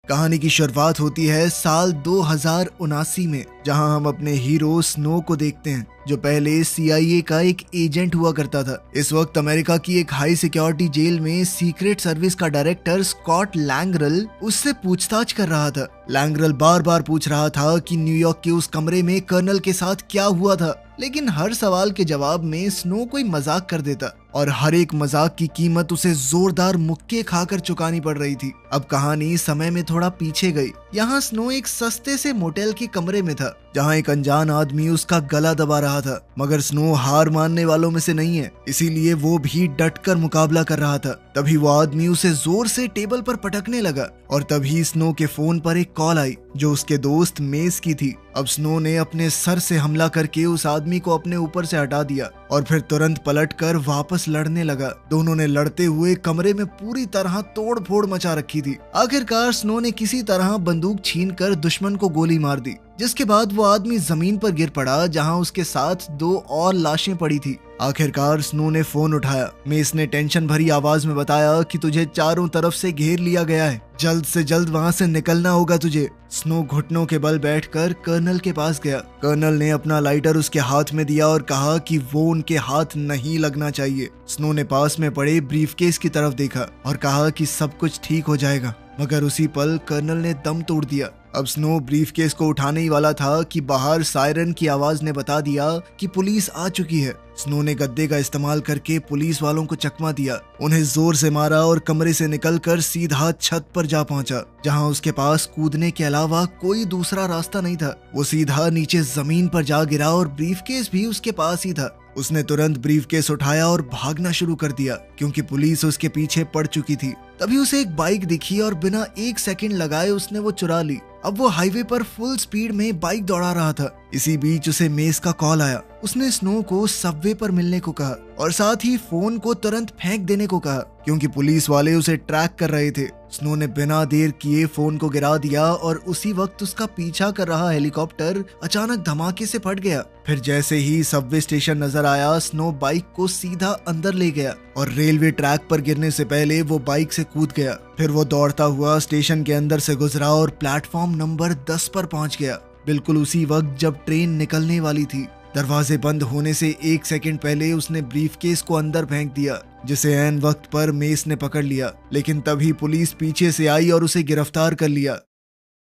कहानी की शुरुआत होती है साल 2079 में, जहां हम अपने हीरो स्नो को देखते हैं, जो पहले CIA का एक एजेंट हुआ करता था। इस वक्त अमेरिका की एक हाई सिक्योरिटी जेल में सीक्रेट सर्विस का डायरेक्टर स्कॉट लैंगरल उससे पूछताछ कर रहा था। लैंगरल बार बार पूछ रहा था कि न्यूयॉर्क के उस कमरे में कर्नल के साथ क्या हुआ था, लेकिन हर सवाल के जवाब में स्नो कोई मजाक कर देता और हर एक मजाक की कीमत उसे जोरदार मुक्के खाकर चुकानी पड़ रही थी। अब कहानी समय में थोड़ा पीछे गई। यहाँ स्नो एक सस्ते से मोटेल के कमरे में था, जहाँ एक अनजान आदमी उसका गला दबा रहा था। मगर स्नो हार मानने वालों में से नहीं है, इसीलिए वो भी डटकर मुकाबला कर रहा था। तभी वो आदमी उसे जोर से टेबल पर पटकने लगा और तभी स्नो के फोन पर एक कॉल आई जो उसके दोस्त मेस की थी। अब स्नो ने अपने सर से हमला करके उस आदमी को अपने ऊपर से हटा दिया और फिर तुरंत पलटकर वापस लड़ने लगा। दोनों ने लड़ते हुए कमरे में पूरी तरह तोड़ फोड़ मचा रखी थी। आखिरकार स्नो ने किसी तरह बंदूक छीनकर दुश्मन को गोली मार दी, जिसके बाद वो आदमी जमीन पर गिर पड़ा, जहां उसके साथ 2 और लाशें पड़ी थी। आखिरकार स्नो ने फोन उठाया। मेस ने टेंशन भरी आवाज में बताया कि तुझे चारों तरफ से घेर लिया गया है, जल्द से जल्द वहां से निकलना होगा तुझे। स्नो घुटनों के बल बैठकर कर्नल के पास गया। कर्नल ने अपना लाइटर उसके हाथ में दिया और कहा कि वो उनके हाथ नहीं लगना चाहिए। स्नो ने पास में पड़े ब्रीफकेस की तरफ देखा और कहा कि सब कुछ ठीक हो जाएगा, मगर उसी पल कर्नल ने दम तोड़ दिया। अब स्नो ब्रीफकेस को उठाने ही वाला था कि बाहर सायरन की आवाज ने बता दिया कि पुलिस आ चुकी है। स्नो ने गद्दे का इस्तेमाल करके पुलिस वालों को चकमा दिया, उन्हें जोर से मारा और कमरे से निकलकर सीधा छत पर जा पहुंचा, जहां उसके पास कूदने के अलावा कोई दूसरा रास्ता नहीं था। वो सीधा नीचे जमीन पर जा गिरा और ब्रीफकेस भी उसके पास ही था। उसने तुरंत ब्रीफकेस उठाया और भागना शुरू कर दिया, क्योंकि पुलिस उसके पीछे पड़ चुकी थी। तभी उसे एक बाइक दिखी और बिना 1 सेकंड लगाए उसने वो चुरा ली। अब वो हाईवे पर फुल स्पीड में बाइक दौड़ा रहा था। इसी बीच उसे मेस का कॉल आया। उसने स्नो को सबवे पर मिलने को कहा और साथ ही फोन को तुरंत फेंक देने को कहा, क्योंकि पुलिस वाले उसे ट्रैक कर रहे थे। स्नो ने बिना देर किए फोन को गिरा दिया और उसी वक्त उसका पीछा कर रहा हेलीकॉप्टर अचानक धमाके से फट गया। फिर जैसे ही सबवे स्टेशन नजर आया, स्नो बाइक को सीधा अंदर ले गया और रेलवे ट्रैक पर गिरने से पहले वो बाइक से कूद गया। फिर वो दौड़ता हुआ स्टेशन के अंदर से गुजरा और प्लेटफॉर्म नंबर 10 पर पहुंच गया, बिल्कुल उसी वक्त जब ट्रेन निकलने वाली थी। दरवाजे बंद होने से 1 सेकंड पहले उसने ब्रीफकेस को अंदर फेंक दिया, जिसे ऐन वक्त पर मेस ने पकड़ लिया, लेकिन तभी पुलिस पीछे से आई और उसे गिरफ्तार कर लिया।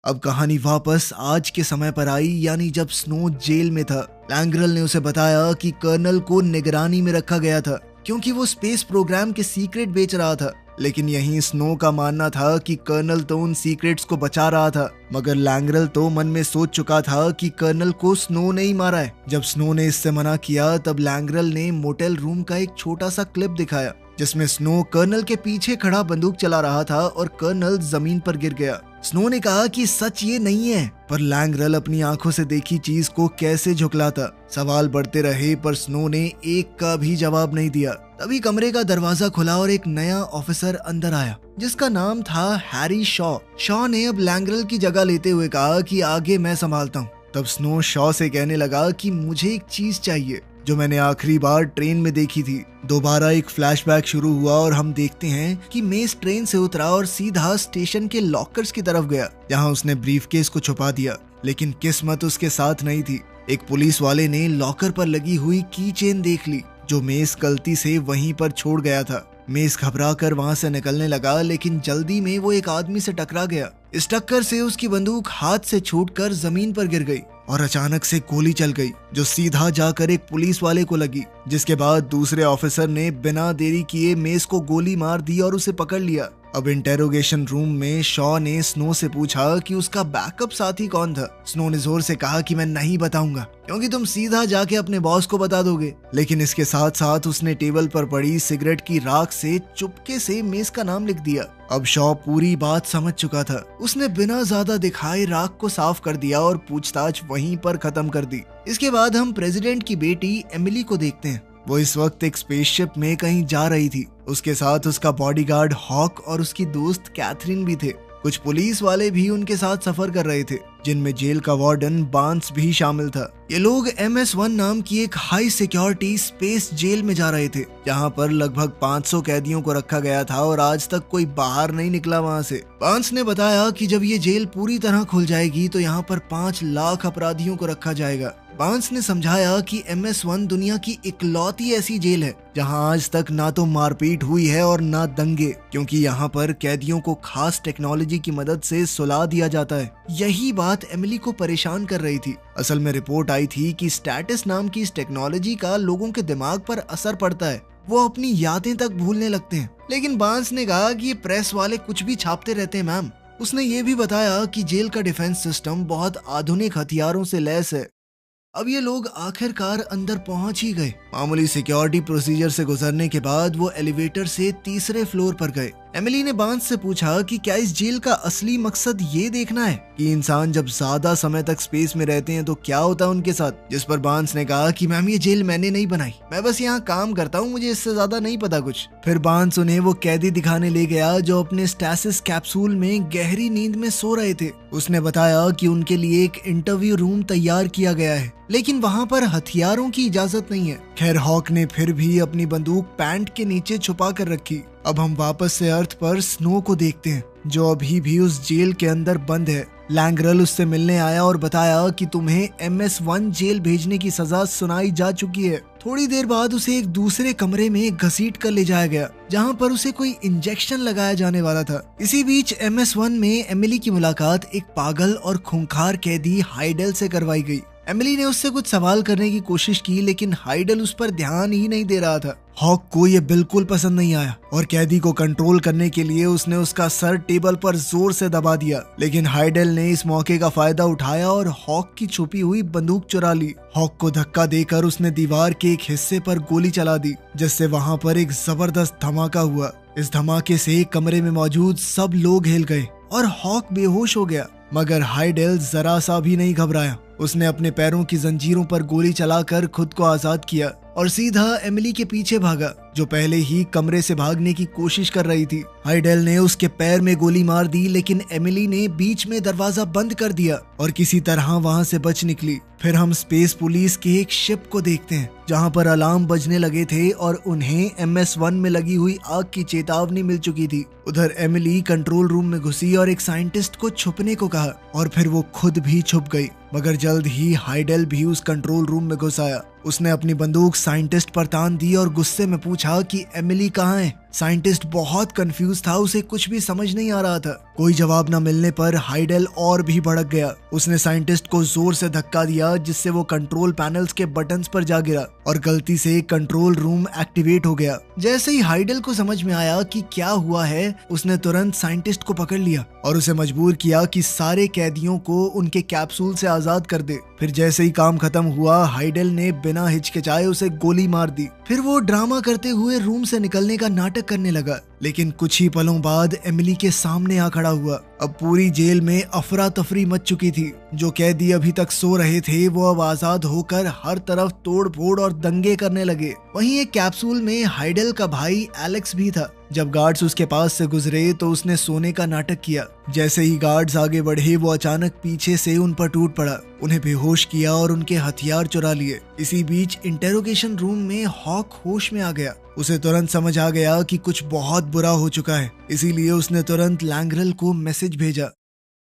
अब कहानी वापस आज के समय पर आई, यानी जब स्नो जेल में था। लैंगरल ने उसे बताया कि कर्नल को निगरानी में रखा गया था, क्योंकि वो स्पेस प्रोग्राम के सीक्रेट बेच रहा था। लेकिन यहीं स्नो का मानना था कि कर्नल तो उन सीक्रेट्स को बचा रहा था, मगर लैंगरल तो मन में सोच चुका था कि कर्नल को स्नो ने ही मारा है। जब स्नो ने इससे मना किया, तब लैंगरल ने मोटेल रूम का एक छोटा सा क्लिप दिखाया, जिसमें स्नो कर्नल के पीछे खड़ा बंदूक चला रहा था और कर्नल जमीन पर गिर गया। स्नो ने कहा कि सच ये नहीं है, पर लैंगरल अपनी आंखों से देखी चीज को कैसे झुकलाता। सवाल बढ़ते रहे, पर स्नो ने एक का भी जवाब नहीं दिया। तभी कमरे का दरवाजा खुला और एक नया ऑफिसर अंदर आया, जिसका नाम था हैरी शॉ। शॉ ने अब लैंगरल की जगह लेते हुए कहा कि आगे मैं संभालता हूँ। तब स्नो शॉ से कहने लगा कि मुझे एक चीज चाहिए जो मैंने आखिरी बार ट्रेन में देखी थी। दोबारा एक फ्लैशबैक शुरू हुआ और हम देखते हैं कि मेस ट्रेन से उतरा और सीधा स्टेशन के लॉकर्स की तरफ गया, जहां उसने ब्रीफकेस को छुपा दिया। लेकिन किस्मत उसके साथ नहीं थी। एक पुलिस वाले ने लॉकर पर लगी हुई की चेन देख ली, जो मेस गलती से वहीं पर छोड़ गया था। मेस घबराकर वहां से निकलने लगा, लेकिन जल्दी में वो एक आदमी से टकरा गया। इस टक्कर से उसकी बंदूक हाथ से छूटकर जमीन पर गिर गई और अचानक से गोली चल गई, जो सीधा जाकर एक पुलिस वाले को लगी, जिसके बाद दूसरे ऑफिसर ने बिना देरी किए मेस को गोली मार दी और उसे पकड़ लिया। अब इंटेरोगेशन रूम में शॉ ने स्नो से पूछा कि उसका बैकअप साथी कौन था। स्नो ने जोर से कहा कि मैं नहीं बताऊंगा, क्योंकि तुम सीधा जाके अपने बॉस को बता दोगे। लेकिन इसके साथ साथ उसने टेबल पर पड़ी सिगरेट की राख से चुपके से मेस का नाम लिख दिया। अब शॉ पूरी बात समझ चुका था। उसने बिना ज्यादा दिखाए राख को साफ कर दिया और पूछताछ वहीं पर खत्म कर दी। इसके बाद हम प्रेसिडेंट की बेटी एमिली को देखते हैं। वो इस वक्त एक स्पेसशिप में कहीं जा रही थी। उसके साथ उसका बॉडीगार्ड हॉक और उसकी दोस्त कैथरीन भी थे। कुछ पुलिस वाले भी उनके साथ सफर कर रहे थे। जिनमें जेल का वार्डन बार्न्स भी शामिल था। ये लोग MS-1 नाम की एक हाई सिक्योरिटी स्पेस जेल में जा रहे थे, जहां पर लगभग 500 कैदियों को रखा गया था और आज तक कोई बाहर नहीं निकला वहां से। बार्न्स ने बताया कि जब ये जेल पूरी तरह खुल जाएगी तो यहाँ पर 5 लाख अपराधियों को रखा जाएगा। बार्न्स ने समझाया कि MS-1 दुनिया की इकलौती ऐसी जेल है जहां आज तक ना तो मारपीट हुई है और ना दंगे, क्योंकि यहाँ पर कैदियों को खास टेक्नोलॉजी की मदद से सुला दिया जाता है। यही बात एमिली को परेशान कर रही थी। असल में रिपोर्ट आई थी कि स्टेटस नाम की इस टेक्नोलॉजी का लोगों के दिमाग पर असर पड़ता है, वो अपनी यादें तक भूलने लगते हैं। लेकिन बार्न्स ने कहा कि ये प्रेस वाले कुछ भी छापते रहते हैं मैम। उसने ये भी बताया कि जेल का डिफेंस सिस्टम बहुत आधुनिक हथियारों से लैस है। अब ये लोग आखिरकार अंदर पहुंच ही गए। मामूली सिक्योरिटी प्रोसीजर से गुजरने के बाद वो एलिवेटर से तीसरे फ्लोर पर गए। एमिली ने बार्न्स से पूछा कि क्या इस जेल का असली मकसद ये देखना है कि इंसान जब ज्यादा समय तक स्पेस में रहते हैं तो क्या होता है उनके साथ, जिस पर बार्न्स ने कहा कि मैम ये जेल मैंने नहीं बनाई, मैं बस यहाँ काम करता हूँ, मुझे इससे ज्यादा नहीं पता कुछ। फिर बार्न्स उन्हें वो कैदी दिखाने ले गया जो अपने स्टैसिस कैप्सूल में गहरी नींद में सो रहे थे। उसने बताया कि उनके लिए एक इंटरव्यू रूम तैयार किया गया है, लेकिन वहाँ पर हथियारों की इजाजत नहीं है। खैर हॉक ने फिर भी अपनी बंदूक पैंट के नीचे छुपा कर रखी। अब हम वापस से अर्थ पर स्नो को देखते हैं, जो अभी भी उस जेल के अंदर बंद है। लैंग्रल उससे मिलने आया और बताया कि तुम्हें MS-1 जेल भेजने की सजा सुनाई जा चुकी है। थोड़ी देर बाद उसे एक दूसरे कमरे में घसीट कर ले जाया गया, जहां पर उसे कोई इंजेक्शन लगाया जाने वाला था। इसी बीच MS-1 में एमिली की मुलाकात एक पागल और खूंखार कैदी हाइडेल से करवाई गई। एमिली ने उससे कुछ सवाल करने की कोशिश की, लेकिन हाइडेल उस पर ध्यान ही नहीं दे रहा था। हॉक को ये बिल्कुल पसंद नहीं आया और कैदी को कंट्रोल करने के लिए उसने उसका सर टेबल पर जोर से दबा दिया, लेकिन हाइडेल ने इस मौके का फायदा उठाया और हॉक की छुपी हुई बंदूक चुरा ली। हॉक को धक्का देकर उसने दीवार के एक हिस्से पर गोली चला दी, जिससे वहां पर एक जबरदस्त धमाका हुआ। इस धमाके से कमरे में मौजूद सब लोग हिल गए और हॉक बेहोश हो गया, मगर हाइडेल जरा सा भी नहीं घबराया। उसने अपने पैरों की जंजीरों पर गोली चलाकर खुद को आजाद किया और सीधा एमिली के पीछे भागा, जो पहले ही कमरे से भागने की कोशिश कर रही थी। हाइडेल ने उसके पैर में गोली मार दी, लेकिन एमिली ने बीच में दरवाजा बंद कर दिया और किसी तरह वहां से बच निकली। फिर हम स्पेस पुलिस के एक शिप को देखते हैं, जहां पर अलार्म बजने लगे थे और उन्हें MS-1 में लगी हुई आग की चेतावनी मिल चुकी थी। उधर एमिली कंट्रोल रूम में घुसी और एक साइंटिस्ट को छुपने को कहा और फिर वो खुद भी छुप गई, मगर जल्द ही हाइडेल भी उस कंट्रोल रूम में घुस आया। उसने अपनी बंदूक साइंटिस्ट पर तान दी और गुस्से में पूछा कि एमिली कहाँ है। साइंटिस्ट बहुत कंफ्यूज था, उसे कुछ भी समझ नहीं आ रहा था। कोई जवाब न मिलने पर हाइडेल और भी भड़क गया। उसने साइंटिस्ट को जोर से धक्का दिया, जिससे वो कंट्रोल पैनल्स के बटन्स पर जा गिरा और गलती से कंट्रोल रूम एक्टिवेट हो गया। जैसे ही हाइडेल को समझ में आया कि क्या हुआ है, उसने तुरंत साइंटिस्ट को पकड़ लिया और उसे मजबूर किया कि सारे कैदियों को उनके कैप्सूल से आजाद कर दे। फिर जैसे ही काम खत्म हुआ, हाइडेल ने बिना हिचकिचाए उसे गोली मार दी। फिर वो ड्रामा करते हुए रूम से निकलने का नाटक करने लगा, लेकिन कुछ ही पलों बाद एमिली के सामने आ खड़ा हुआ। अब पूरी जेल में अफरा तफरी मच चुकी थी। जो कैदी अभी तक सो रहे थे वो अब आजाद होकर हर तरफ तोड़ फोड़ और दंगे करने लगे। वहीं एक कैप्सूल में हाइडेल का भाई एलेक्स भी था। जब गार्ड्स उसके पास से गुजरे तो उसने सोने का नाटक किया। जैसे ही गार्ड्स आगे बढ़े, वो अचानक पीछे से उन पर टूट पड़ा, उन्हें बेहोश किया और उनके हथियार चुरा लिए। इसी बीच इंटेरोगेशन रूम में हॉक होश में आ गया। उसे तुरंत समझ आ गया कि कुछ बहुत बुरा हो चुका है, इसीलिए उसने तुरंत लैंग्रल को मैसेज भेजा।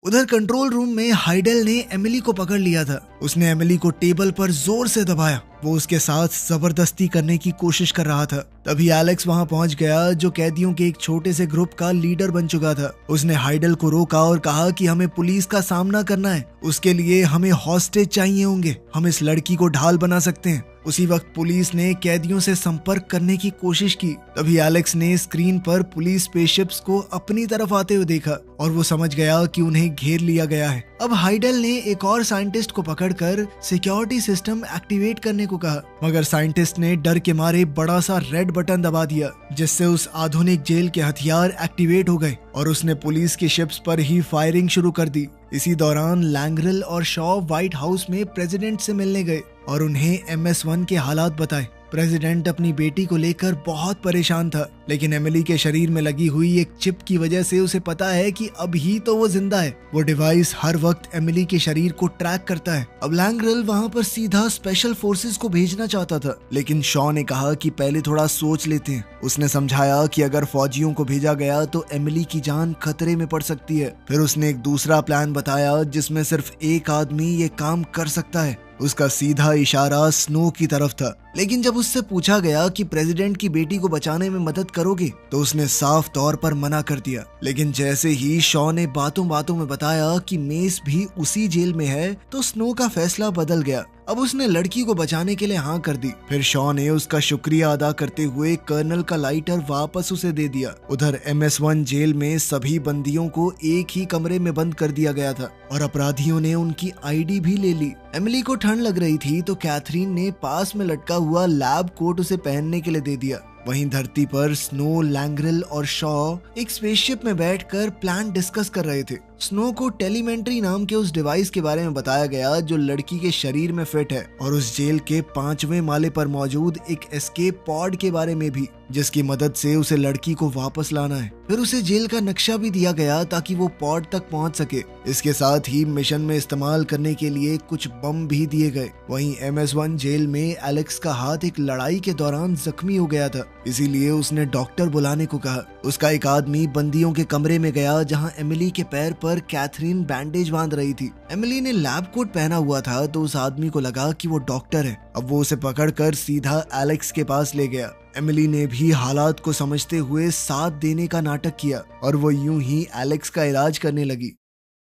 उधर कंट्रोल रूम में हाइडेल ने एमिली को पकड़ लिया था। उसने एमिली को टेबल पर जोर से दबाया। वो उसके साथ जबरदस्ती करने की कोशिश कर रहा था। तभी एलेक्स वहां पहुंच गया, जो कैदियों के एक छोटे से ग्रुप का लीडर बन चुका था। उसने हाइडेल को रोका और कहा कि हमें पुलिस का सामना करना है, उसके लिए हमें हॉस्टेज चाहिए होंगे, हम इस लड़की को ढाल बना सकते हैं। उसी वक्त पुलिस ने कैदियों से संपर्क करने की कोशिश की। तभी एलेक्स ने स्क्रीन पर पुलिस स्पेसशिप्स को अपनी तरफ आते हुए देखा और वो समझ गया कि उन्हें घेर लिया गया है। अब हाइडेल ने एक और साइंटिस्ट को पकड़कर सिक्योरिटी सिस्टम एक्टिवेट करने को कहा, मगर साइंटिस्ट ने डर के मारे बड़ा सा रेड बटन दबा दिया, जिससे उस आधुनिक जेल के हथियार एक्टिवेट हो गए और उसने पुलिस की शिप्स पर ही फायरिंग शुरू कर दी। इसी दौरान लैंग्रल और शॉ व्हाइट हाउस में प्रेसिडेंट से मिलने गए और उन्हें MS-1 के हालात बताए। प्रेसिडेंट अपनी बेटी को लेकर बहुत परेशान था, लेकिन एमिली के शरीर में लगी हुई एक चिप की वजह से उसे पता है कि अभी तो वो जिंदा है। वो डिवाइस हर वक्त एमिली के शरीर को ट्रैक करता है। अब लैंग्रेल वहाँ पर सीधा स्पेशल फोर्सेस को भेजना चाहता था, लेकिन शॉ ने कहा कि पहले थोड़ा सोच लेते हैं। उसने समझाया कि अगर फौजियों को भेजा गया तो एमिली की जान खतरे में पड़ सकती है। फिर उसने एक दूसरा प्लान बताया जिसमें सिर्फ एक आदमी ये काम कर सकता है। उसका सीधा इशारा स्नो की तरफ था, लेकिन जब उससे पूछा गया कि प्रेसिडेंट की बेटी को बचाने में मदद करोगे तो उसने साफ तौर पर मना कर दिया। लेकिन जैसे ही शॉ ने बातों बातों में बताया कि मेस भी उसी जेल में है तो स्नो का फैसला बदल गया। अब उसने लड़की को बचाने के लिए हाँ कर दी। फिर शॉ ने उसका शुक्रिया अदा करते हुए कर्नल का लाइटर वापस उसे दे दिया। उधर MS-1 जेल में सभी बंदियों को एक ही कमरे में बंद कर दिया गया था और अपराधियों ने उनकी ID भी ले ली। एमिली को ठंड लग रही थी तो कैथरीन ने पास में लटका हुआ लैब कोट उसे पहनने के लिए दे दिया। वहीं धरती पर स्नो, लैंग्रेल और शॉ एक स्पेसशिप में बैठकर प्लान डिस्कस कर रहे थे। स्नो को टेलीमेंट्री नाम के उस डिवाइस के बारे में बताया गया जो लड़की के शरीर में फिट है, और उस जेल के 5वें माले पर मौजूद एक एस्केप पॉड के बारे में भी, जिसकी मदद से उसे लड़की को वापस लाना है। फिर उसे जेल का नक्शा भी दिया गया ताकि वो पॉड तक पहुंच सके। इसके साथ ही मिशन में इस्तेमाल करने के लिए कुछ बम भी दिए गए। वहीं MS-1 जेल में एलेक्स का हाथ एक लड़ाई के दौरान जख्मी हो गया था, इसीलिए उसने डॉक्टर बुलाने को कहा। उसका एक आदमी बंदियों के कमरे में गया जहां एमिली के पैर पर कैथरीन बैंडेज बांध रही थी। एमिली ने लैब कोट पहना हुआ था तो उस आदमी को लगा कि वो डॉक्टर है। अब वो उसे पकड़कर सीधा एलेक्स के पास ले गया। एमिली ने भी हालात को समझते हुए साथ देने का नाटक किया और वो यूं ही एलेक्स का इलाज करने लगी।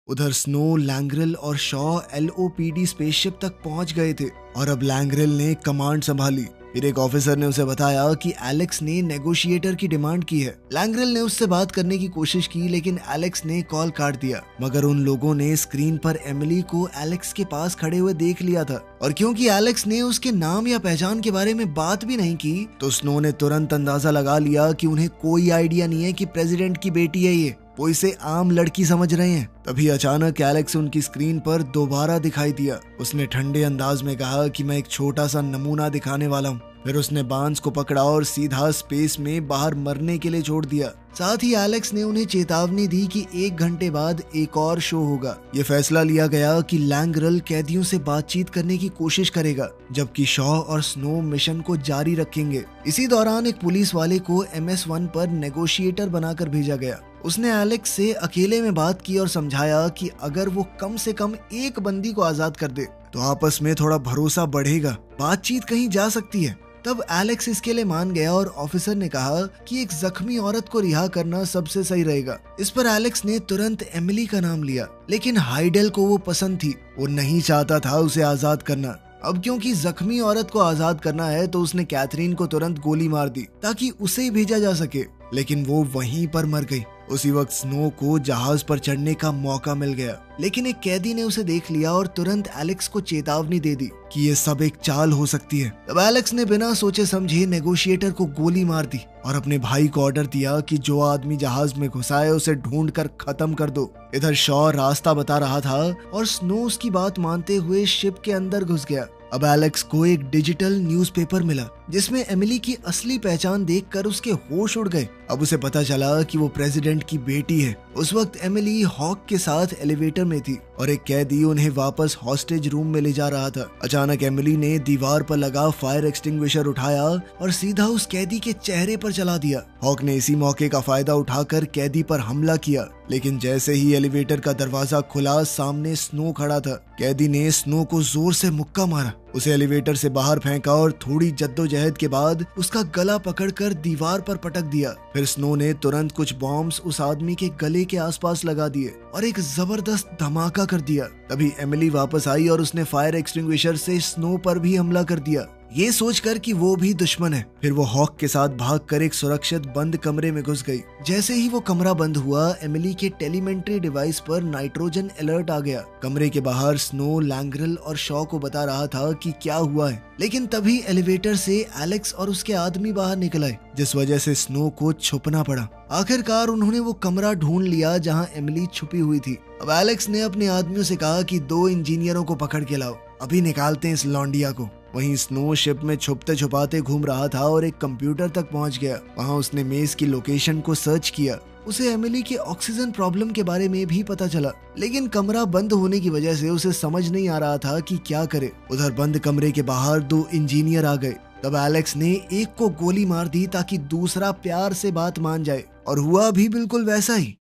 उधर स्नो, लैंग्रेल और शॉ LOPD स्पेसशिप तक पहुंच गए थे और अब लैंग्रेल ने कमांड संभाली। फिर एक ऑफिसर ने उसे बताया कि एलेक्स ने नेगोशिएटर की डिमांड की है। लैंग्रेल ने उससे बात करने की कोशिश की, लेकिन एलेक्स ने कॉल काट दिया। मगर उन लोगों ने स्क्रीन पर एमिली को एलेक्स के पास खड़े हुए देख लिया था, और क्योंकि एलेक्स ने उसके नाम या पहचान के बारे में बात भी नहीं की तो स्नो ने तुरंत अंदाजा लगा लिया कि उन्हें कोई आइडिया नहीं है कि प्रेसिडेंट की बेटी है ये, वो इसे आम लड़की समझ रहे हैं। तभी अचानक एलेक्स उनकी स्क्रीन पर दोबारा दिखाई दिया। उसने ठंडे अंदाज में कहा कि मैं एक छोटा सा नमूना दिखाने वाला हूँ। फिर उसने बांस को पकड़ा और सीधा स्पेस में बाहर मरने के लिए छोड़ दिया। साथ ही एलेक्स ने उन्हें चेतावनी दी कि 1 घंटे बाद एक और शो होगा। ये फैसला लिया गया कि लैंग्रेल कैदियों से बातचीत करने की कोशिश करेगा, जबकि शॉ और स्नो मिशन को जारी रखेंगे। इसी दौरान एक पुलिस वाले को MS-1 पर नेगोशिएटर बनाकर भेजा गया। उसने एलेक्स से अकेले में बात की और समझाया कि अगर वो कम से कम एक बंदी को आजाद कर दे तो आपस में थोड़ा भरोसा बढ़ेगा, बातचीत कहीं जा सकती है। तब एलेक्स इसके लिए मान गया और ऑफिसर ने कहा कि एक जख्मी औरत को रिहा करना सबसे सही रहेगा। इस पर एलेक्स ने तुरंत एमिली का नाम लिया, लेकिन हाइडेल को वो पसंद थी। वो नहीं चाहता था उसे आजाद करना। अब क्योंकि जख्मी औरत को आजाद करना है तो उसने कैथरीन को तुरंत गोली मार दी ताकि उसे ही भेजा जा सके, लेकिन वो वहीं पर मर गई। उसी वक्त स्नो को जहाज पर चढ़ने का मौका मिल गया, लेकिन एक कैदी ने उसे देख लिया और तुरंत एलेक्स को चेतावनी दे दी कि ये सब एक चाल हो सकती है। तब एलेक्स ने बिना सोचे समझे नेगोशिएटर को गोली मार दी और अपने भाई को ऑर्डर दिया कि जो आदमी जहाज में घुसा है उसे ढूंढ कर खत्म कर दो। इधर शॉ रास्ता बता रहा था और स्नो उसकी बात मानते हुए शिप के अंदर घुस गया। अब एलेक्स को एक डिजिटल न्यूज़पेपर मिला जिसमें एमिली की असली पहचान देखकर उसके होश उड़ गए। अब उसे पता चला कि वो प्रेसिडेंट की बेटी है। उस वक्त एमिली हॉक के साथ एलिवेटर में थी और एक कैदी उन्हें वापस हॉस्टेज रूम में ले जा रहा था। अचानक एमिली ने दीवार पर लगा फायर एक्सटिंग्विशर उठाया और सीधा उस कैदी के चेहरे पर चला दिया। हॉक ने इसी मौके का फायदा उठाकर कैदी पर हमला किया, लेकिन जैसे ही एलिवेटर का दरवाजा खुला सामने स्नो खड़ा था। कैदी ने स्नो को जोर से मुक्का मारा, उसे एलिवेटर से बाहर फेंका और थोड़ी जद्दोजहद के बाद उसका गला पकड़कर दीवार पर पटक दिया। फिर स्नो ने तुरंत कुछ बॉम्ब्स उस आदमी के गले के आसपास लगा दिए और एक जबरदस्त धमाका कर दिया। तभी एमिली वापस आई और उसने फायर एक्सटिंग्विशर से स्नो पर भी हमला कर दिया, ये सोचकर कि वो भी दुश्मन है। फिर वो हॉक के साथ भागकर एक सुरक्षित बंद कमरे में घुस गई। जैसे ही वो कमरा बंद हुआ, एमिली के टेलीमेंट्री डिवाइस पर नाइट्रोजन अलर्ट आ गया। कमरे के बाहर स्नो, लैंग्रेल और शॉ को बता रहा था कि क्या हुआ है, लेकिन तभी एलिवेटर से एलेक्स और उसके आदमी बाहर निकल आए, जिस वजह से स्नो को छुपना पड़ा। आखिरकार उन्होंने वो कमरा ढूंढ लिया जहां एमिली छुपी हुई थी। अब एलेक्स ने अपने आदमियों से कहा कि 2 इंजीनियरों को पकड़ के लाओ, अभी निकालते हैं इस लौंडिया को। वहीं स्नो शिप में छुपते छुपाते घूम रहा था और एक कंप्यूटर तक पहुंच गया। वहां उसने मेस की लोकेशन को सर्च किया। उसे एमिली के ऑक्सीजन प्रॉब्लम के बारे में भी पता चला, लेकिन कमरा बंद होने की वजह से उसे समझ नहीं आ रहा था कि क्या करे। उधर बंद कमरे के बाहर 2 इंजीनियर आ गए। तब एलेक्स ने एक को गोली मार दी ताकि दूसरा प्यार से बात मान जाए, और हुआ भी बिल्कुल वैसा ही।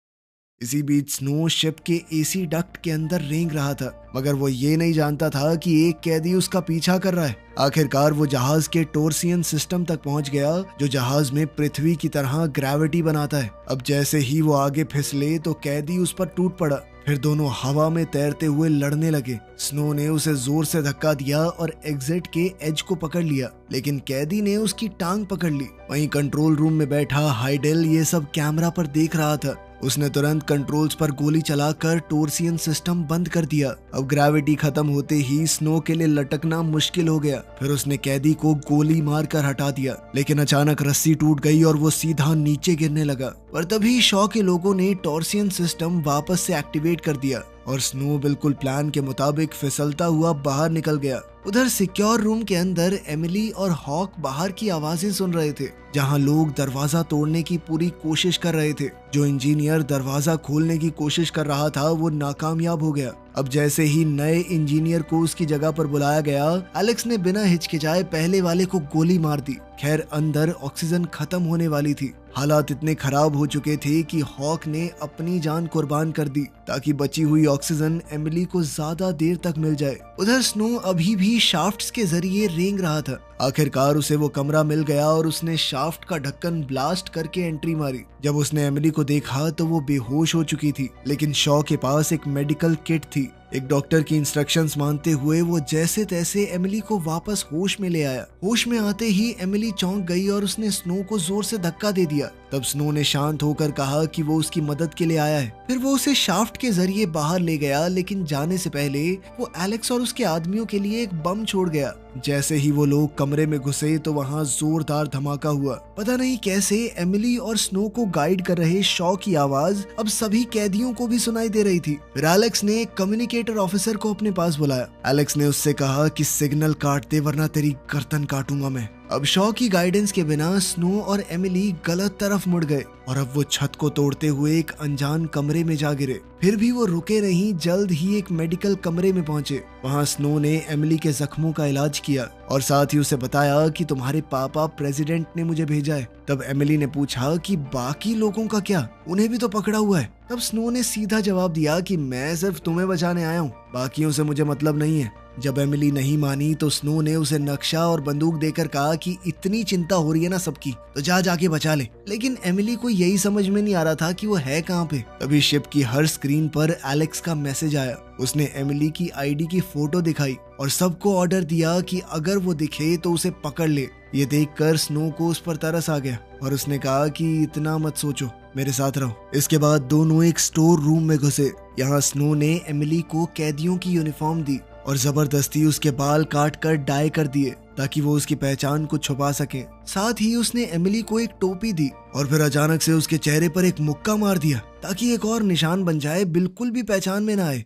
इसी बीच स्नो शिप के एसी डक्ट के अंदर रेंग रहा था, मगर वो ये नहीं जानता था कि एक कैदी उसका पीछा कर रहा है। आखिरकार वो जहाज के टोर्सियन सिस्टम तक पहुंच गया, जो जहाज में पृथ्वी की तरह ग्रेविटी बनाता है। अब जैसे ही वो आगे फिसले तो कैदी उस पर टूट पड़ा। फिर दोनों हवा में तैरते हुए लड़ने लगे। स्नो ने उसे जोर से धक्का दिया और एग्जिट के एज को पकड़ लिया, लेकिन कैदी ने उसकी टांग पकड़ ली। वहीं कंट्रोल रूम में बैठा हाइडेल ये सब कैमरा पर देख रहा था। उसने तुरंत कंट्रोल्स पर गोली चलाकर टोर्सियन सिस्टम बंद कर दिया। अब ग्रेविटी खत्म होते ही स्नो के लिए लटकना मुश्किल हो गया। फिर उसने कैदी को गोली मारकर हटा दिया, लेकिन अचानक रस्सी टूट गई और वो सीधा नीचे गिरने लगा। पर तभी शॉ के लोगों ने टोर्सियन सिस्टम वापस से एक्टिवेट कर दिया और स्नो बिल्कुल प्लान के मुताबिक फिसलता हुआ बाहर निकल गया। उधर सिक्योर रूम के अंदर एमिली और हॉक बाहर की आवाजें सुन रहे थे, जहां लोग दरवाजा तोड़ने की पूरी कोशिश कर रहे थे। जो इंजीनियर दरवाजा खोलने की कोशिश कर रहा था वो नाकामयाब हो गया। अब जैसे ही नए इंजीनियर को उसकी जगह पर बुलाया गया, एलेक्स ने बिना हिचकिचाए पहले वाले को गोली मार दी। खैर, अंदर ऑक्सीजन खत्म होने वाली थी। हालात इतने खराब हो चुके थे कि हॉक ने अपनी जान कुर्बान कर दी ताकि बची हुई ऑक्सीजन एमिली को ज्यादा देर तक मिल जाए। उधर स्नो अभी भी शाफ्ट्स के जरिए रेंग रहा था। आखिरकार उसे वो कमरा मिल गया और उसने शाफ्ट का ढक्कन ब्लास्ट करके एंट्री मारी। जब उसने एमिली को देखा तो वो बेहोश हो चुकी थी, लेकिन शॉ के पास एक मेडिकल किट थी। एक डॉक्टर की इंस्ट्रक्शंस मानते हुए वो जैसे तैसे एमिली को वापस होश में ले आया। होश में आते ही एमिली चौंक गई और उसने स्नो को जोर से धक्का दे दिया। तब स्नो ने शांत होकर कहा कि वो उसकी मदद के लिए आया है। फिर वो उसे शाफ्ट के जरिए बाहर ले गया, लेकिन जाने से पहले वो एलेक्स और उसके आदमियों के लिए एक बम छोड़ गया। जैसे ही वो लोग कमरे में घुसे तो वहाँ जोरदार धमाका हुआ। पता नहीं कैसे एमिली और स्नो को गाइड कर रहे शॉ की आवाज अब सभी कैदियों को भी सुनाई दे रही थी। फिर एलेक्स ने एक कम्युनिकेटर ऑफिसर को अपने पास बुलाया। एलेक्स ने उससे कहा कि सिग्नल काट दे वरना तेरी गर्दन काटूंगा मैं। अब शॉ की गाइडेंस के बिना स्नो और एमिली गलत तरफ मुड़ गए और अब वो छत को तोड़ते हुए एक अनजान कमरे में जा गिरे। फिर भी वो रुके नहीं, जल्द ही एक मेडिकल कमरे में पहुंचे। वहां स्नो ने एमिली के जख्मों का इलाज किया और साथ ही उसे बताया कि तुम्हारे पापा प्रेसिडेंट ने मुझे भेजा है। तब एमिली ने पूछा कि बाकी लोगों का क्या, उन्हें भी तो पकड़ा हुआ है। तब स्नो ने सीधा जवाब दिया कि मैं सिर्फ तुम्हें बचाने आया हूँ, बाकियों से मुझे मतलब नहीं है। जब एमिली नहीं मानी तो स्नो ने उसे नक्शा और बंदूक देकर कहा कि इतनी चिंता हो रही है ना सबकी, तो जाके बचा ले। लेकिन एमिली को यही समझ में नहीं आ रहा था कि वो है कहाँ पे। तभी शिप की हर स्क्रीन पर एलेक्स का मैसेज आया। उसने एमिली की आईडी की फोटो दिखाई और सबको ऑर्डर दिया कि अगर वो दिखे तो उसे पकड़ ले। ये देखकर स्नो को उस पर तरस आ गया और उसने कहा कि इतना मत सोचो, मेरे साथ रहो। इसके बाद दोनों एक स्टोर रूम में घुसे। यहाँ स्नो ने एमिली को कैदियों की यूनिफॉर्म दी और जबरदस्ती उसके बाल काट कर डाई कर दिए ताकि वो उसकी पहचान को छुपा सके। साथ ही उसने एमिली को एक टोपी दी और फिर अचानक से उसके चेहरे पर एक मुक्का मार दिया ताकि एक और निशान बन जाए, बिल्कुल भी पहचान में ना आए।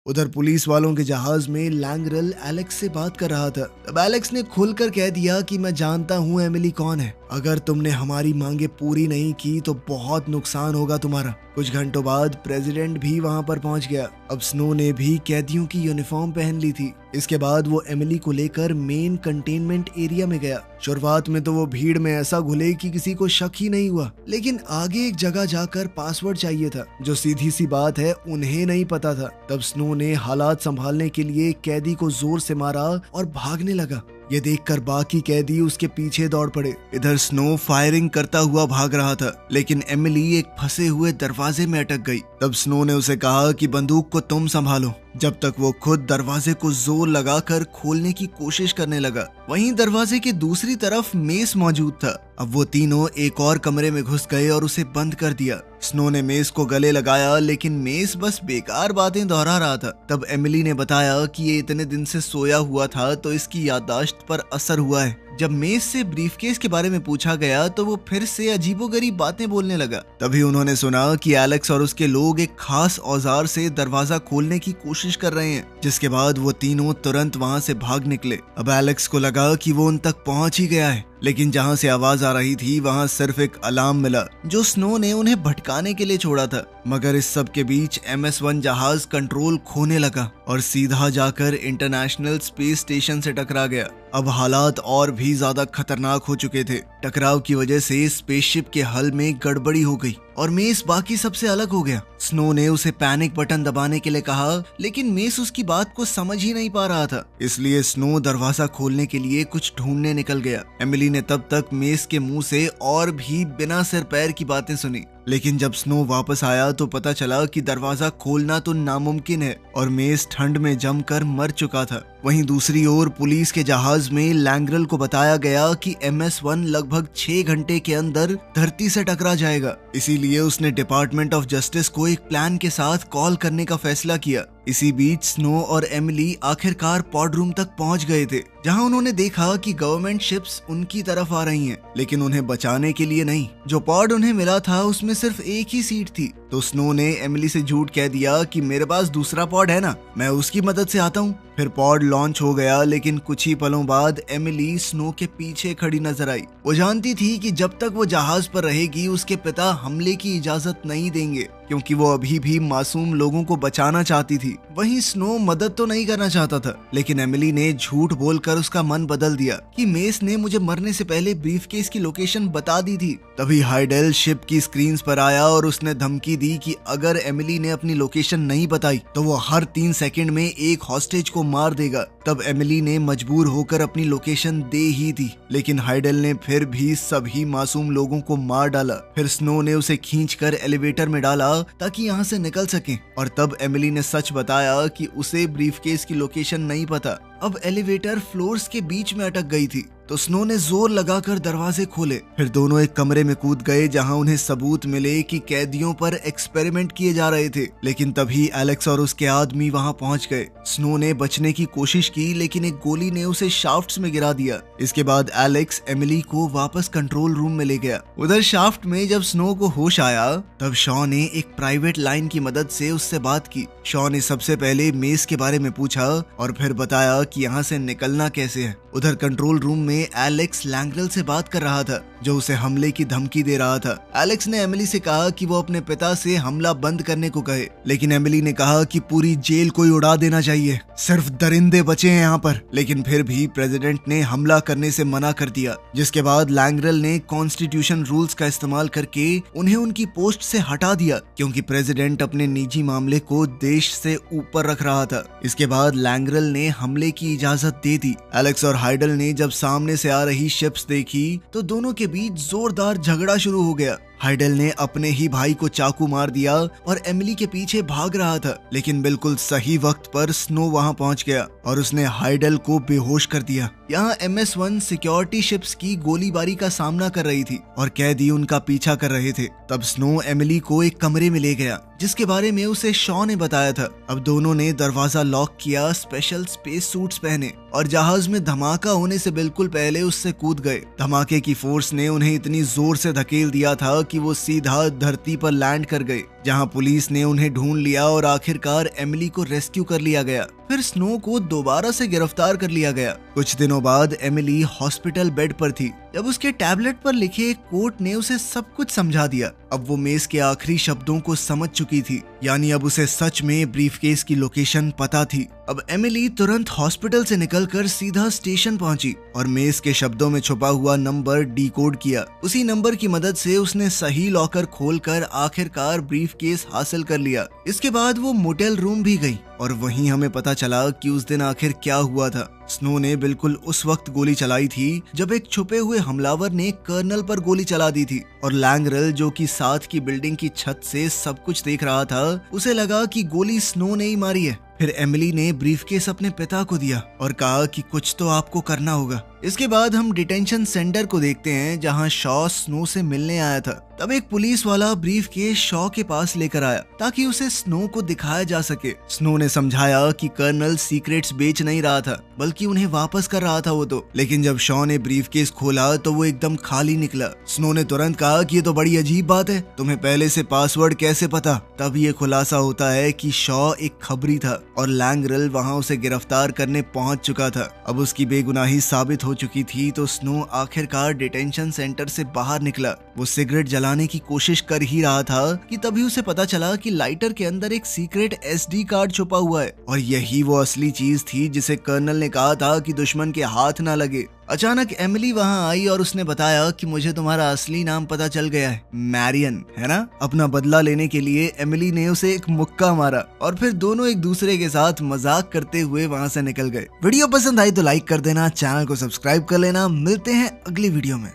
उधर पुलिस वालों के जहाज में लैंगरल एलेक्स से बात कर रहा था। तब एलेक्स ने खुलकर कह दिया कि मैं जानता हूँ एमिली कौन है। अगर तुमने हमारी मांगे पूरी नहीं की तो बहुत नुकसान होगा तुम्हारा। कुछ घंटों बाद प्रेसिडेंट भी वहां पर पहुंच गया। अब स्नो ने भी कैदियों की यूनिफॉर्म पहन ली थी। इसके बाद वो एमिली को लेकर मेन कंटेनमेंट एरिया में गया। शुरुआत में तो वो भीड़ में ऐसा घुले कि किसी को शक ही नहीं हुआ, लेकिन आगे एक जगह जाकर पासवर्ड चाहिए था, जो सीधी सी बात है उन्हें नहीं पता था। तब स्नो ने हालात संभालने के लिए कैदी को जोर से मारा और भागने लगा। ये देखकर बाकी कैदी उसके पीछे दौड़ पड़े। इधर स्नो फायरिंग करता हुआ भाग रहा था, लेकिन एमिली एक फंसे हुए दरवाजे में अटक गई। तब स्नो ने उसे कहा कि बंदूक को तुम संभालो, जब तक वो खुद दरवाजे को जोर लगाकर खोलने की कोशिश करने लगा। वहीं दरवाजे की दूसरी तरफ मेस मौजूद था। अब वो तीनों एक और कमरे में घुस गए और उसे बंद कर दिया। स्नो ने मेस को गले लगाया, लेकिन मेस बस बेकार बातें दोहरा रहा था। तब एमिली ने बताया कि ये इतने दिन से सोया हुआ था तो इसकी याददाश्त पर असर हुआ है। जब मेस से ब्रीफकेस के बारे में पूछा गया तो वो फिर से अजीबोगरीब बातें बोलने लगा। तभी उन्होंने सुना कि एलेक्स और उसके लोग एक खास औजार से दरवाजा खोलने की कोशिश कर रहे हैं, जिसके बाद वो तीनों तुरंत वहां से भाग निकले। अब एलेक्स को लगा कि वो उन तक पहुंच ही गया है, लेकिन जहां से आवाज आ रही थी वहां सिर्फ एक अलार्म मिला जो स्नो ने उन्हें भटकाने के लिए छोड़ा था। मगर इस सब के बीच MS-1 जहाज कंट्रोल खोने लगा और सीधा जाकर इंटरनेशनल स्पेस स्टेशन से टकरा गया। अब हालात और भी ज्यादा खतरनाक हो चुके थे। टकराव की वजह से स्पेसशिप के हल में गड़बड़ी हो गई और मेस बाकी सबसे अलग हो गया। स्नो ने उसे पैनिक बटन दबाने के लिए कहा, लेकिन मेस उसकी बात को समझ ही नहीं पा रहा था। इसलिए स्नो दरवाजा खोलने के लिए कुछ ढूंढने निकल गया। एमिली ने तब तक मेस के मुंह से और भी बिना सिर पैर की बातें सुनी, लेकिन जब स्नो वापस आया तो पता चला कि दरवाजा खोलना तो नामुमकिन है और मेस ठंड में जमकर मर चुका था। वहीं दूसरी ओर पुलिस के जहाज में लैंग्रल को बताया गया कि MS-1 लगभग 6 घंटे के अंदर धरती से टकरा जाएगा। इसीलिए उसने डिपार्टमेंट ऑफ जस्टिस को एक प्लान के साथ कॉल करने का फैसला किया। इसी बीच स्नो और एमिली आखिरकार पॉड रूम तक पहुंच गए थे, जहां उन्होंने देखा कि गवर्नमेंट शिप्स उनकी तरफ आ रही हैं, लेकिन उन्हें बचाने के लिए नहीं। जो पॉड उन्हें मिला था उसमें सिर्फ एक ही सीट थी, तो स्नो ने एमिली से झूठ कह दिया कि मेरे पास दूसरा पॉड है ना, मैं उसकी मदद से आता हूँ। फिर पॉड लॉन्च हो गया, लेकिन कुछ ही पलों बाद एमिली स्नो के पीछे खड़ी नजर आई। वो जानती थी कि जब तक वो जहाज पर रहेगी उसके पिता हमले की इजाजत नहीं देंगे, क्योंकि वो अभी भी मासूम लोगों को बचाना चाहती थी। वहीं स्नो मदद तो नहीं करना चाहता था, लेकिन एमिली ने झूठ बोलकर उसका मन बदल दिया कि मेस ने मुझे मरने से पहले ब्रीफकेस की लोकेशन बता दी थी। तभी हाइडेल शिप की स्क्रीन पर आया और उसने धमकी दी कि अगर एमिली ने अपनी लोकेशन नहीं बताई तो वो हर 3 सेकंड में एक हॉस्टेज को मार देगा। तब एमिली ने मजबूर होकर अपनी लोकेशन दे ही दी, लेकिन हाइडेल ने फिर भी सभी मासूम लोगों को मार डाला। फिर स्नो ने उसे खींचकर एलिवेटर में डाला ताकि यहाँ से निकल सके, और तब एमिली ने सच बताया कि उसे ब्रीफकेस की लोकेशन नहीं पता। अब एलिवेटर फ्लोर्स के बीच में अटक गई थी, तो स्नो ने जोर लगाकर दरवाजे खोले। फिर दोनों एक कमरे में कूद गए जहां उन्हें सबूत मिले कि कैदियों पर एक्सपेरिमेंट किए जा रहे थे। लेकिन तभी एलेक्स और उसके आदमी वहां पहुंच गए। स्नो ने बचने की कोशिश की, लेकिन एक गोली ने उसे शाफ्ट्स में गिरा दिया। इसके बाद एलेक्स एमिली को वापस कंट्रोल रूम में ले गया। उधर शाफ्ट में जब स्नो को होश आया तब शॉ ने एक प्राइवेट लाइन की मदद से उससे बात की। शॉ ने सबसे पहले मेस के बारे में पूछा और फिर बताया कि यहाँ से निकलना कैसे है। उधर कंट्रोल रूम में एलेक्स लैंग्रल से बात कर रहा था, जो उसे हमले की धमकी दे रहा था। एलेक्स ने एमिली से कहा कि वो अपने पिता से हमला बंद करने को कहे, लेकिन एमिली ने कहा कि पूरी जेल को ही उड़ा देना चाहिए, सिर्फ दरिंदे बचे हैं यहाँ पर। लेकिन फिर भी प्रेसिडेंट ने हमला करने से मना कर दिया, जिसके बाद लैंग्रल ने कॉन्स्टिट्यूशन रूल्स का इस्तेमाल करके उन्हें उनकी पोस्ट से हटा दिया, क्योंकि प्रेसिडेंट अपने निजी मामले को देश से ऊपर रख रहा था। इसके बाद लैंग्रल ने हमले की इजाजत दे दी। एलेक्स और हाइडल ने जब सामने से आ रही शिप्स देखी तो दोनों के बीच जोरदार झगड़ा शुरू हो गया। हाइडल ने अपने ही भाई को चाकू मार दिया और एमिली के पीछे भाग रहा था, लेकिन बिल्कुल सही वक्त पर स्नो वहां पहुंच गया और उसने हाइडल को बेहोश कर दिया। यहाँ MS-1 सिक्योरिटी शिप्स की गोलीबारी का सामना कर रही थी और कैदी उनका पीछा कर रहे थे। तब स्नो एमिली को एक कमरे में ले गया, जिसके बारे में उसे शॉ ने बताया था। अब दोनों ने दरवाजा लॉक किया, स्पेशल स्पेस सूट्स पहने और जहाज में धमाका होने से बिल्कुल पहले उससे कूद गए। धमाके की फोर्स ने उन्हें इतनी जोर से धकेल दिया था कि वो सीधा धरती पर लैंड कर गए, जहां पुलिस ने उन्हें ढूंढ लिया और आखिरकार एमिली को रेस्क्यू कर लिया गया। फिर स्नो को दोबारा से गिरफ्तार कर लिया गया। कुछ दिनों बाद एमिली हॉस्पिटल बेड पर थी जब उसके टैबलेट पर लिखे एक कोट ने उसे सब कुछ समझा दिया। अब वो मेस के आखिरी शब्दों को समझ चुकी थी, यानी अब उसे सच में ब्रीफकेस की लोकेशन पता थी। अब एमिली तुरंत हॉस्पिटल से निकलकर सीधा स्टेशन पहुंची और मेस के शब्दों में छुपा हुआ नंबर डिकोड किया। उसी नंबर की मदद से उसने सही लॉकर खोलकर आखिरकार ब्रीफकेस हासिल कर लिया। इसके बाद वो मोटेल रूम भी गई और वहीं हमें पता चला कि उस दिन आखिर क्या हुआ था। स्नो ने बिल्कुल उस वक्त गोली चलाई थी जब एक छुपे हुए हमलावर ने कर्नल पर गोली चला दी थी, और लैंग्रल, जो कि साथ की बिल्डिंग की छत से सब कुछ देख रहा था, उसे लगा कि गोली स्नो ने ही मारी है। फिर एमिली ने ब्रीफकेस अपने पिता को दिया और कहा कि कुछ तो आपको करना होगा। इसके बाद हम डिटेंशन सेंटर को देखते हैं जहां शॉ स्नो से मिलने आया था। तब एक पुलिस वाला ब्रीफ केस शॉ के पास लेकर आया ताकि उसे स्नो को दिखाया जा सके। स्नो ने समझाया कि कर्नल सीक्रेट्स बेच नहीं रहा था बल्कि उन्हें वापस कर रहा था वो तो। लेकिन जब शॉ ने ब्रीफ केस खोला तो वो एकदम खाली निकला। स्नो ने तुरंत कहा कि ये तो बड़ी अजीब बात है, तुम्हें पहले से पासवर्ड कैसे पता? तब ये खुलासा होता है कि शॉ एक खबरी था और लैंगरल वहां उसे गिरफ्तार करने पहुंच चुका था। अब उसकी बेगुनाही साबित हो चुकी थी तो स्नो आखिरकार डिटेंशन सेंटर से बाहर निकला। वो सिगरेट जलाने की कोशिश कर ही रहा था कि तभी उसे पता चला कि लाइटर के अंदर एक सीक्रेट SD कार्ड छुपा हुआ है और यही वो असली चीज थी जिसे कर्नल ने कहा था कि दुश्मन के हाथ ना लगे। अचानक एमिली वहां आई और उसने बताया कि मुझे तुम्हारा असली नाम पता चल गया है, मैरियन, है ना? अपना बदला लेने के लिए एमिली ने उसे एक मुक्का मारा और फिर दोनों एक दूसरे के साथ मजाक करते हुए वहां से निकल गए। वीडियो पसंद आई तो लाइक कर देना, चैनल को सब्सक्राइब कर लेना। मिलते हैं अगली वीडियो में।